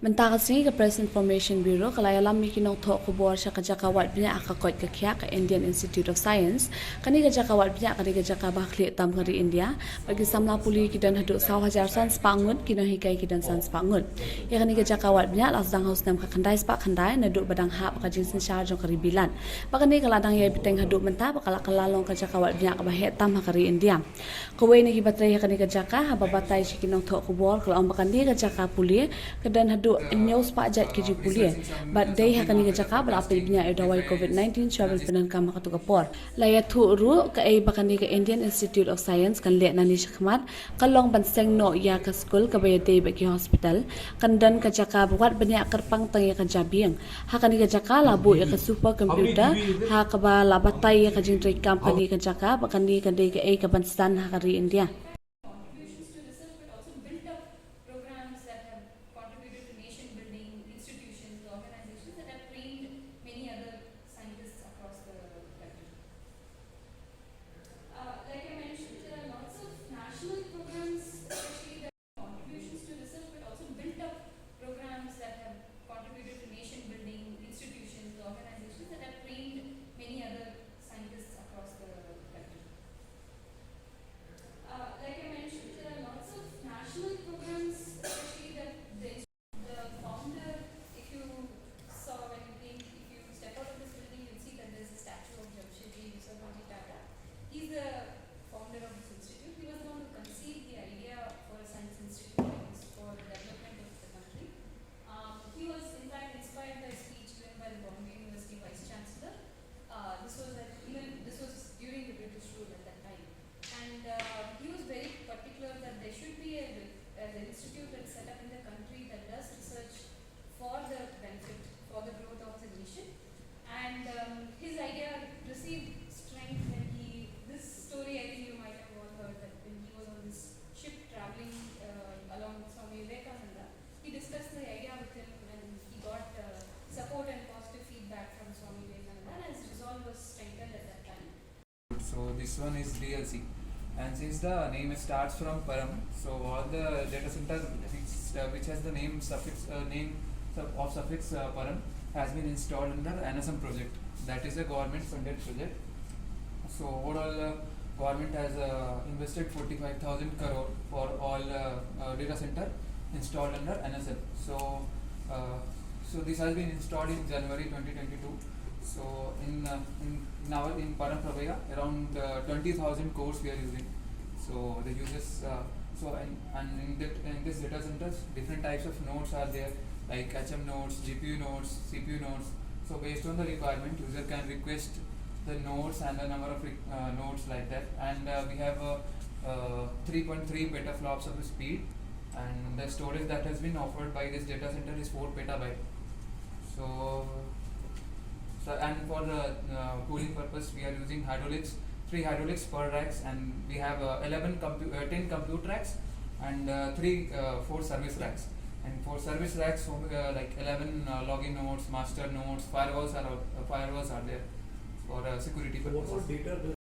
Mentakasni ke Press Information Bureau kalau ialam miki nongthoh khubor sa kajakawat binya akakot kakya ka Indian Institute of Science kani kajakawat binya kani kajaka bakli tam kari India bagi samla puli kidan haduk 1,000 sans pangut kino hikai kidan sans pangut ya kani kajakawat binya lasdang haus nam ka khandai spa khandai naduk badang ha ka jinsin syar jong kari bilan bakani kaladang ya biteng haduk menta bakala kalalong kajakawat binya ka bahet tam kari India kowe ni kibatrai kani kajaka ha babatai si nongthoh khubor kalau bakani kajaka puli kedan haduk news pajat kiji pulia but day hakani ke jaka berapil binya edawai COVID-19 travel penan kam katu kapor laya thu ru ka ai bakani ke Indian Institute of Science kan le nani shakmat kalong banseng no ya ka school ka bayate bagi hospital kan dan ke jaka buat banyak kerpang tang ya ka jabiang hakani ke jaka labu ya ka super computer ha ka ba labatai ya ka jingtrai company ke jaka bakani ka dei ke ai ka bansan hakari India. His idea received strength when this story I think you might have all heard that when he was on this ship traveling along with Swami Vivekananda, he discussed the idea with him and he got support and positive feedback from Swami Vivekananda and his resolve was strengthened at that time. So this one is DLC and since the name starts from Param, so all the data center which has the name suffix Param has been installed under NSM project. That is a government funded project. So overall government has invested 45,000 crore for all data center installed under NSM. So this has been installed in January 2022. So in Param Pravaya around 20,000 cores we are using. So the users in this data centers different types of nodes are there like HM nodes, GPU nodes, CPU nodes. So based on the requirement, user can request the nodes and the number of nodes like that. And we have 3.3 petaflops of speed, and the storage that has been offered by this data center is 4 petabyte. So and for the cooling purpose, we are using hydraulics, 3 hydraulics per racks, and we have 10 compute racks and 4 service racks. And for service racks, like 11 login nodes, master nodes, firewalls are there for security purposes.